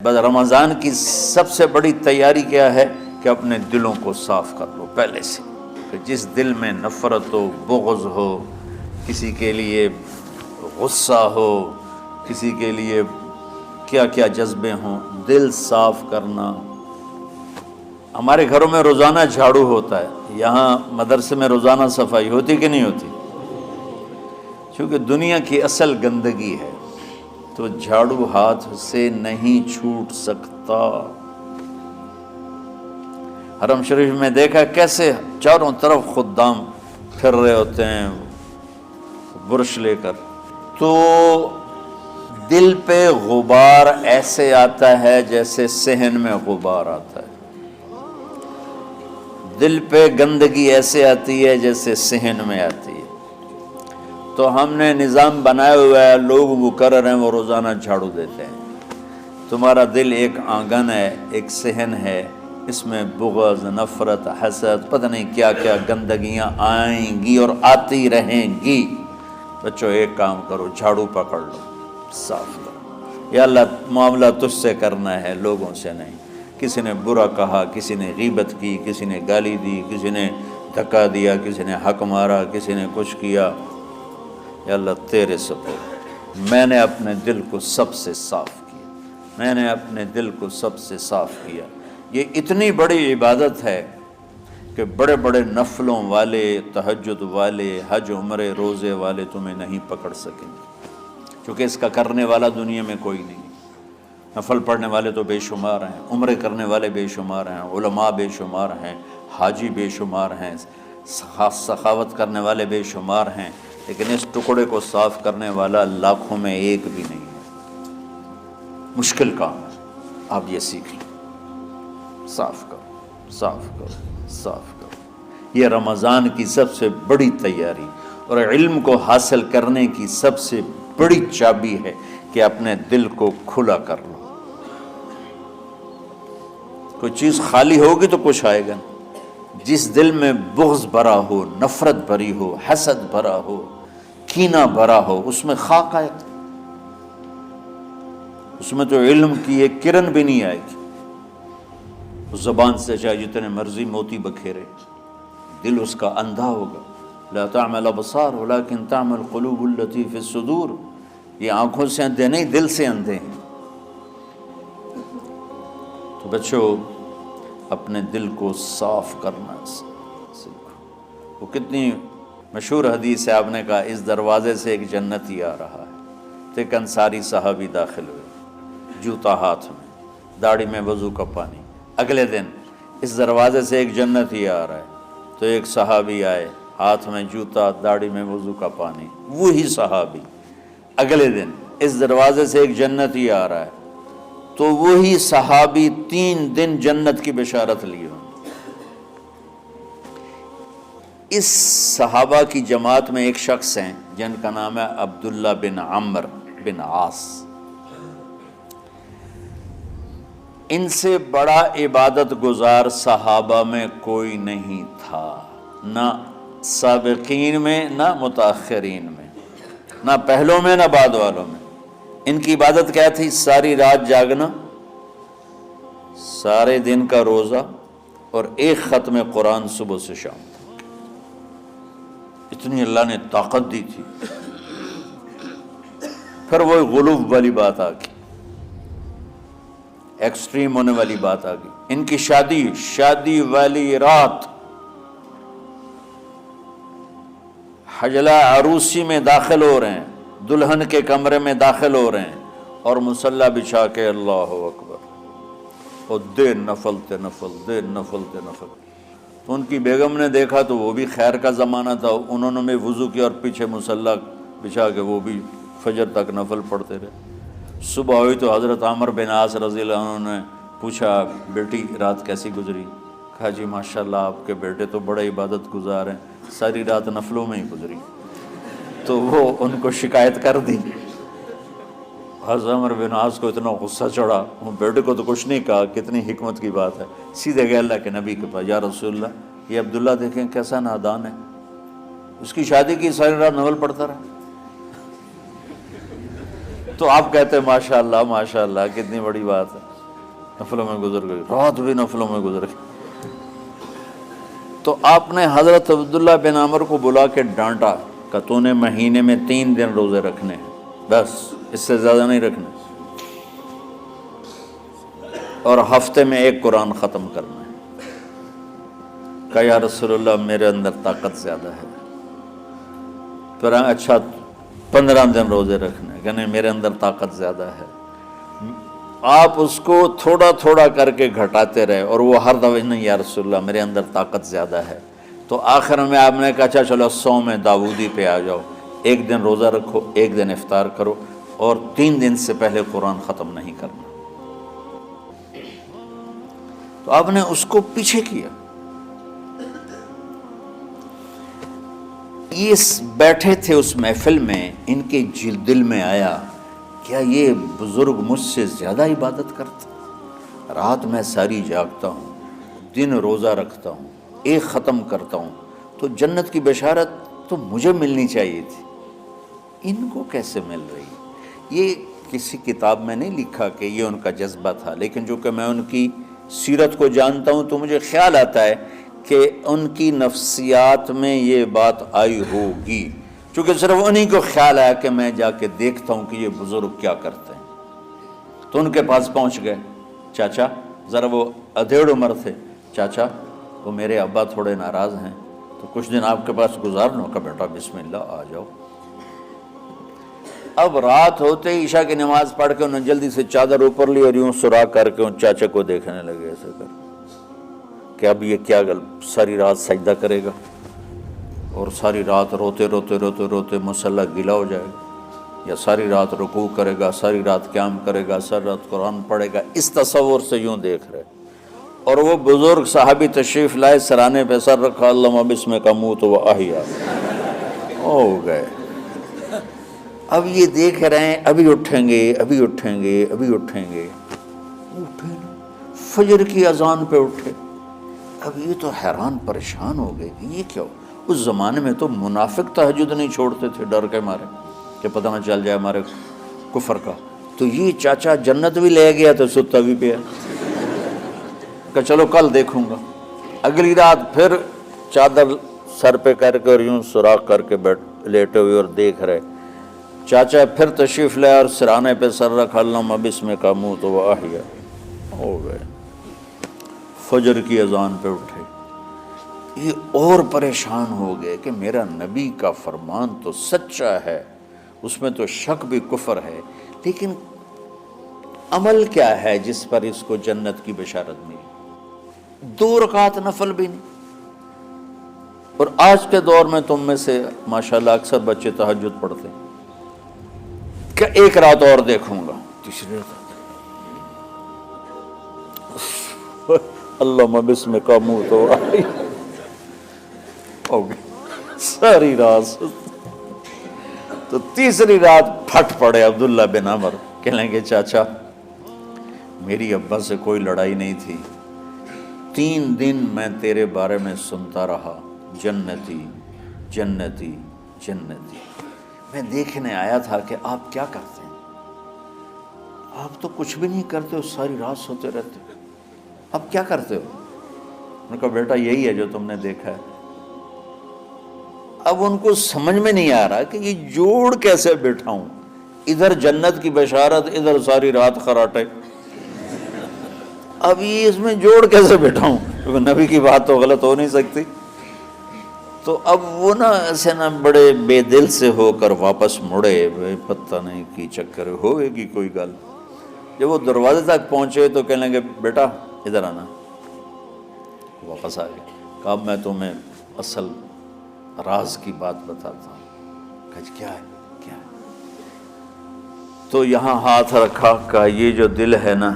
بس رمضان کی سب سے بڑی تیاری کیا ہے کہ اپنے دلوں کو صاف کر لو پہلے سے، کہ جس دل میں نفرت ہو، بغض ہو، کسی کے لیے غصہ ہو، کسی کے لیے کیا کیا جذبے ہوں، دل صاف کرنا۔ ہمارے گھروں میں روزانہ جھاڑو ہوتا ہے، یہاں مدرسے میں روزانہ صفائی ہوتی کہ نہیں ہوتی؟ چونکہ دنیا کی اصل گندگی ہے تو جھاڑو ہاتھ سے نہیں چھوٹ سکتا۔ حرم شریف میں دیکھا کیسے چاروں طرف خدام پھر رہے ہوتے ہیں برش لے کر، تو دل پہ غبار ایسے آتا ہے جیسے صحن میں غبار آتا ہے، دل پہ گندگی ایسے آتی ہے جیسے صحن میں آتی ہے۔ تو ہم نے نظام بنایا ہوا ہے، لوگ وہ کر رہے ہیں، وہ روزانہ جھاڑو دیتے ہیں۔ تمہارا دل ایک آنگن ہے، ایک صحن ہے، اس میں بغض، نفرت، حسد، پتہ نہیں کیا کیا گندگیاں آئیں گی اور آتی رہیں گی۔ بچوں ایک کام کرو، جھاڑو پکڑ لو، صاف کرو۔ یا اللہ معاملہ تجھ سے کرنا ہے، لوگوں سے نہیں۔ کسی نے برا کہا، کسی نے غیبت کی، کسی نے گالی دی، کسی نے دھکا دیا، کسی نے حق مارا، کسی نے کچھ کیا، یا اللہ تیرے سپرد میں نے اپنے دل کو سب سے صاف کیا، میں نے اپنے دل کو سب سے صاف کیا۔ یہ اتنی بڑی عبادت ہے کہ بڑے بڑے نفلوں والے، تہجد والے، حج عمرے روزے والے تمہیں نہیں پکڑ سکیں گے، کیونکہ اس کا کرنے والا دنیا میں کوئی نہیں۔ نفل پڑھنے والے تو بے شمار ہیں، عمرے کرنے والے بے شمار ہیں، علماء بے شمار ہیں، حاجی بے شمار ہیں، سخاوت کرنے والے بے شمار ہیں، لیکن اس ٹکڑے کو صاف کرنے والا لاکھوں میں ایک بھی نہیں ہے۔ مشکل کام ہے، آپ یہ سیکھ لیں، صاف کرو، صاف کرو، صاف کرو۔ یہ رمضان کی سب سے بڑی تیاری اور علم کو حاصل کرنے کی سب سے بڑی چابی ہے کہ اپنے دل کو کھلا کر لو۔ کوئی چیز خالی ہوگی تو کچھ آئے گا۔ جس دل میں بغض بھرا ہو، نفرت بھری ہو، حسد بھرا ہو، کینہ بھرا ہو، اس میں خاک آئے گا، اس میں تو علم کی ایک کرن بھی نہیں آئے گی۔ اس زبان سے چاہے جتنے مرضی موتی بکھیرے، دل اس کا اندھا ہوگا۔ لا تعمى الابصار ولكن تعمى القلوب التي في الصدور۔ یہ آنکھوں سے اندھے نہیں، دل سے اندھے ہیں۔ تو بچوں اپنے دل کو صاف کرنا سیکھو۔ وہ کتنی مشہور حدیث ہے، آپ نے کہا اس دروازے سے ایک جنتی آ رہا ہے، تو ایک انصاری صحابی داخل ہوئے، جوتا ہاتھ میں، داڑھی میں وضو کا پانی۔ اگلے دن اس دروازے سے ایک جنتی آ رہا ہے، تو ایک صحابی آئے، ہاتھ میں جوتا، داڑھی میں وضو کا پانی، وہی صحابی۔ اگلے دن اس دروازے سے ایک جنتی آ رہا ہے، تو وہی صحابی 3 دن جنت کی بشارت لیے۔ اس صحابہ کی جماعت میں ایک شخص ہیں جن کا نام ہے عبداللہ بن عمرو بن عاص۔ ان سے بڑا عبادت گزار صحابہ میں کوئی نہیں تھا، نہ سابقین میں نہ متاخرین میں، نہ پہلوں میں نہ بعد والوں میں۔ ان کی عبادت کیا تھی؟ ساری رات جاگنا، سارے دن کا روزہ، اور ایک ختم قرآن صبح سے شام۔ اتنی اللہ نے طاقت دی تھی۔ پھر وہ غلو والی بات آ گئی، ایکسٹریم ہونے والی بات آ گئی۔ ان کی شادی والی رات حجلہ عروسی میں داخل ہو رہے ہیں، دلہن کے کمرے میں داخل ہو رہے ہیں، اور مصلی بچھا کے اللہ اکبر، اور دیر نفل تے نفل، دیر نفل تے نفل۔ تو ان کی بیگم نے دیکھا تو وہ بھی خیر کا زمانہ تھا، انہوں نے بھی وضو کیا اور پیچھے مصلی بچھا کے وہ بھی فجر تک نفل پڑھتے رہے۔ صبح ہوئی تو حضرت عمرو بن عاص رضی اللہ عنہ نے پوچھا، بیٹی رات کیسی گزری؟ کہا جی ماشاءاللہ آپ کے بیٹے تو بڑے عبادت گزار ہیں، ساری رات نفلوں میں ہی گزری۔ تو وہ ان کو شکایت کر دی۔ حضرت عمرو بن عاص کو اتنا غصہ چڑھا، وہ بیٹے کو تو کچھ نہیں کہا، کتنی حکمت کی بات ہے، سیدھے گئے اللہ کے نبی کے پاس، یا رسول اللہ یہ عبداللہ دیکھیں کیسا نادان ہے، اس کی شادی کی ساری رات نفل پڑھتا رہا۔ تو آپ کہتے ہیں ماشاءاللہ ماشاءاللہ کتنی بڑی بات ہے۔ نفلوں میں گزر گئی، رات بھی نفلوں میں گزر گئی۔ تو آپ نے حضرت عبداللہ بن عمر کو بلا کے ڈانٹا کہ تو نے مہینے میں 3 دن روزے رکھنے ہیں، بس اس سے زیادہ نہیں رکھنے، اور ہفتے میں 1 قرآن ختم کرنا ہے۔ کہا یا رسول اللہ میرے اندر طاقت زیادہ ہے۔ پھر اچھا 15 دن روزے رکھنے، کہ نہیں میرے اندر طاقت زیادہ ہے۔ آپ اس کو تھوڑا تھوڑا کر کے گھٹاتے رہے، اور وہ ہر دفعہ نہیں یا رسول اللہ میرے اندر طاقت زیادہ ہے۔ تو آخر میں آپ نے کہا اچھا چلو صوم داؤدی پہ آ جاؤ، 1 دن روزہ رکھو، 1 دن افطار کرو، اور 3 دن سے پہلے قرآن ختم نہیں کرنا۔ تو آپ نے اس کو پیچھے کیا۔ یہ بیٹھے تھے اس محفل میں، ان کے دل میں آیا کیا یہ بزرگ مجھ سے زیادہ عبادت کرتا؟ رات میں ساری جاگتا ہوں، دن روزہ رکھتا ہوں، 1 ختم کرتا ہوں، تو جنت کی بشارت تو مجھے ملنی چاہیے تھی، ان کو کیسے مل رہی؟ یہ کسی کتاب میں نہیں لکھا کہ یہ ان کا جذبہ تھا، لیکن جو کہ میں ان کی سیرت کو جانتا ہوں تو مجھے خیال آتا ہے کہ ان کی نفسیات میں یہ بات آئی ہوگی، چونکہ صرف انہی کو خیال آیا کہ میں جا کے دیکھتا ہوں کہ یہ بزرگ کیا کرتے ہیں۔ تو ان کے پاس پہنچ گئے، چاچا، ذرا وہ ادھیڑ عمر تھے، چاچا وہ میرے ابا تھوڑے ناراض ہیں، تو کچھ دن آپ کے پاس گزار لوں؟ کا بیٹا بسم اللہ آ جاؤ۔ اب رات ہوتے ہی عشاء کی نماز پڑھ کے انہوں نے جلدی سے چادر اوپر لی اور یوں سراغ کر کے ان چاچا کو دیکھنے لگے ایسے کر کہ اب یہ کیا ساری رات سجدہ کرے گا، اور ساری رات روتے روتے روتے روتے مصلی گیلا ہو جائے گا، یا ساری رات رکوع کرے گا، ساری رات قیام کرے گا، ساری رات قرآن پڑھے گا، اس تصور سے یوں دیکھ رہے۔ اور وہ بزرگ صحابی تشریف لائے، سرانے پہ سر رکھا، اللہم بسمک اموت و احیا، ہو گئے۔ اب یہ دیکھ رہے ہیں ابھی اٹھیں گے، ابھی اٹھیں گے، ابھی اٹھیں گے، اٹھے فجر کی اذان پہ اٹھے۔ اب یہ تو حیران پریشان ہو گئے کہ یہ کیا ہو؟ اس زمانے میں تو منافق تہجد نہیں چھوڑتے تھے ڈر کے مارے کہ پتہ نہ چل جائے ہمارے کفر کا، تو یہ چاچا جنت بھی لے گیا تو ستا بھی پیا کہ چلو کل دیکھوں گا۔ اگلی رات پھر چادر سر پہ کر کے اور یوں سوراخ کر کے لیٹے ہوئے اور دیکھ رہے۔ چاچا پھر تشریف لے اور سرانے پہ سر رکھا، اللہم بسمک اموت و احیا، ہو گئے۔ فجر کی اذان پہ اٹھے، یہ اور پریشان ہو گئے کہ میرا نبی کا فرمان تو سچا ہے، اس میں تو شک بھی کفر ہے، لیکن عمل کیا ہے جس پر اس کو جنت کی بشارت ملی؟ 2 رکعت نفل بھی نہیں۔ اور آج کے دور میں تم میں سے ماشاءاللہ اکثر بچے تہجد پڑھتے ہیں کہ 1 رات اور دیکھوں گا، تیسری رات اللہم بسمک اموت و احیا، ہو گئی ساری رات۔ تو تیسری رات پھٹ پڑے عبداللہ بن عمر، کہنے لگے چاچا میری ابا سے کوئی لڑائی نہیں تھی، 3 دن میں تیرے بارے میں سنتا رہا، جنتی جنتی جنتی۔ میں دیکھنے آیا تھا کہ آپ کیا کرتے ہیں، آپ تو کچھ بھی نہیں کرتے ہو، ساری رات سوتے رہتے ہو، اب کیا کرتے ہو؟ ان کا بیٹا یہی ہے جو تم نے دیکھا ہے۔ اب ان کو سمجھ میں نہیں آ رہا کہ یہ جوڑ کیسے بٹھاؤں، ادھر جنت کی بشارت، ادھر ساری رات خراٹے، اب یہ اس میں جوڑ کیسے بٹھاؤں، کیونکہ نبی کی بات تو غلط ہو نہیں سکتی۔ تو اب وہ نا ایسے نا بڑے بے دل سے ہو کر واپس مڑے، پتہ نہیں کی چکر ہوئے گی کوئی گل۔ جب وہ دروازے تک پہنچے تو کہنے لگے بیٹا ادھر آنا، واپس آ گئے۔ کہا میں تمہیں اصل راز کی بات بتاتا ہوں۔ کہا کیا ہے کیا ہے؟ تو یہاں ہاتھ رکھا، کہا یہ جو دل ہے نا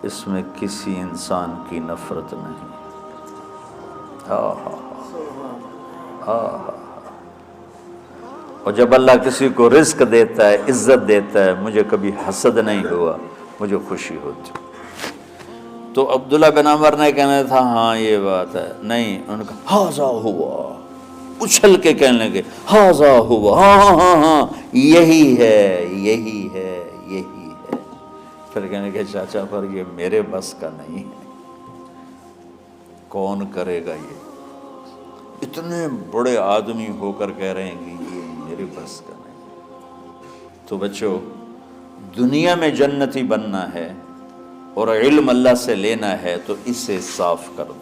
اس میں کسی انسان کی نفرت نہیں۔ اور جب اللہ کسی کو رزق دیتا ہے، عزت دیتا ہے، مجھے کبھی حسد نہیں ہوا، مجھے خوشی ہوتی۔ تو عبداللہ بن عمر نے کہنا تھا ہاں یہ بات ہے، نہیں، ان کا ہاذا ہوا، اچھل کے کہنے لگے ہاذا ہوا، ہاں ہاں ہاں ہاں یہی ہے یہی ہے یہی ہے۔ پھر کہنے کہ چاچا پر یہ میرے بس کا نہیں ہے، کون کرے گا یہ؟ اتنے بڑے آدمی ہو کر کہہ رہے ہیں کہ یہ میرے بس کا نہیں۔ تو بچوں، دنیا میں جنتی بننا ہے اور علم اللہ سے لینا ہے تو اسے صاف کر دو،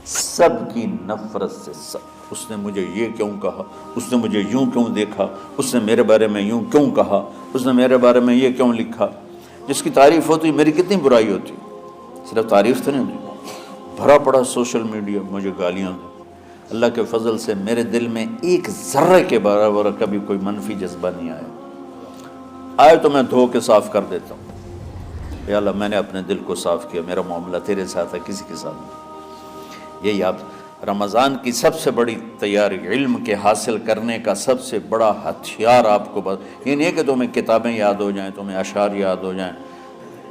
سب کی نفرت سے۔ سب، اس نے مجھے یہ کیوں کہا، اس نے مجھے یوں کیوں دیکھا، اس نے میرے بارے میں یوں کیوں کہا، اس نے میرے بارے میں یہ کیوں لکھا۔ جس کی تعریف ہوتی میری کتنی برائی ہوتی، صرف تعریف تو نہیں ہوتی، بھرا پڑا سوشل میڈیا مجھے گالیاں دے۔ اللہ کے فضل سے میرے دل میں ایک ذرے کے برابر کبھی کوئی منفی جذبہ نہیں آیا تو میں دھو کے صاف کر دیتا ہوں، یا اللہ میں نے اپنے دل کو صاف کیا، میرا معاملہ تیرے ساتھ ہے، کسی کے ساتھ نہیں۔ یہی آپ رمضان کی سب سے بڑی تیاری، علم کے حاصل کرنے کا سب سے بڑا ہتھیار آپ کو یہ نہیں ہے کہ تمہیں کتابیں یاد ہو جائیں، تمہیں اشعار یاد ہو جائیں۔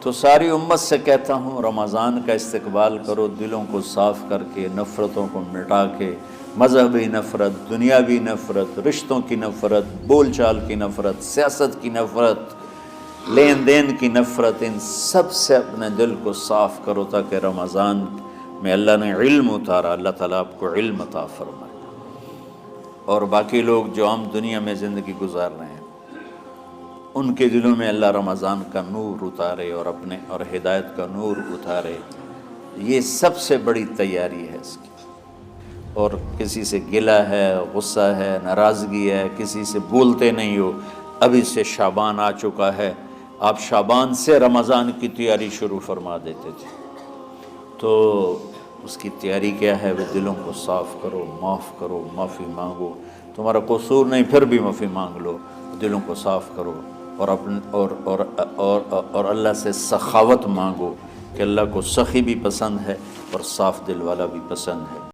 تو ساری امت سے کہتا ہوں رمضان کا استقبال کرو، دلوں کو صاف کر کے، نفرتوں کو مٹا کے، مذہبی نفرت، دنیاوی نفرت، رشتوں کی نفرت، بول چال کی نفرت، سیاست کی نفرت، لین دین کی نفرت، ان سب سے اپنے دل کو صاف کرو تاکہ رمضان میں اللہ نے علم اتارا، اللہ تعالیٰ آپ کو علم عطا فرمائے، اور باقی لوگ جو عام دنیا میں زندگی گزار رہے ہیں ان کے دلوں میں اللہ رمضان کا نور اتارے اور ہدایت کا نور اتارے۔ یہ سب سے بڑی تیاری ہے اس کی۔ اور کسی سے گلہ ہے، غصہ ہے، ناراضگی ہے، کسی سے بولتے نہیں ہو، ابھی سے شعبان آ چکا ہے، آپ شعبان سے رمضان کی تیاری شروع فرما دیتے تھے۔ تو اس کی تیاری کیا ہے؟ وہ دلوں کو صاف کرو، معاف کرو، معافی مانگو، تمہارا قصور نہیں پھر بھی معافی مانگ لو، دلوں کو صاف کرو، اور اللہ سے سخاوت مانگو کہ اللہ کو سخی بھی پسند ہے اور صاف دل والا بھی پسند ہے۔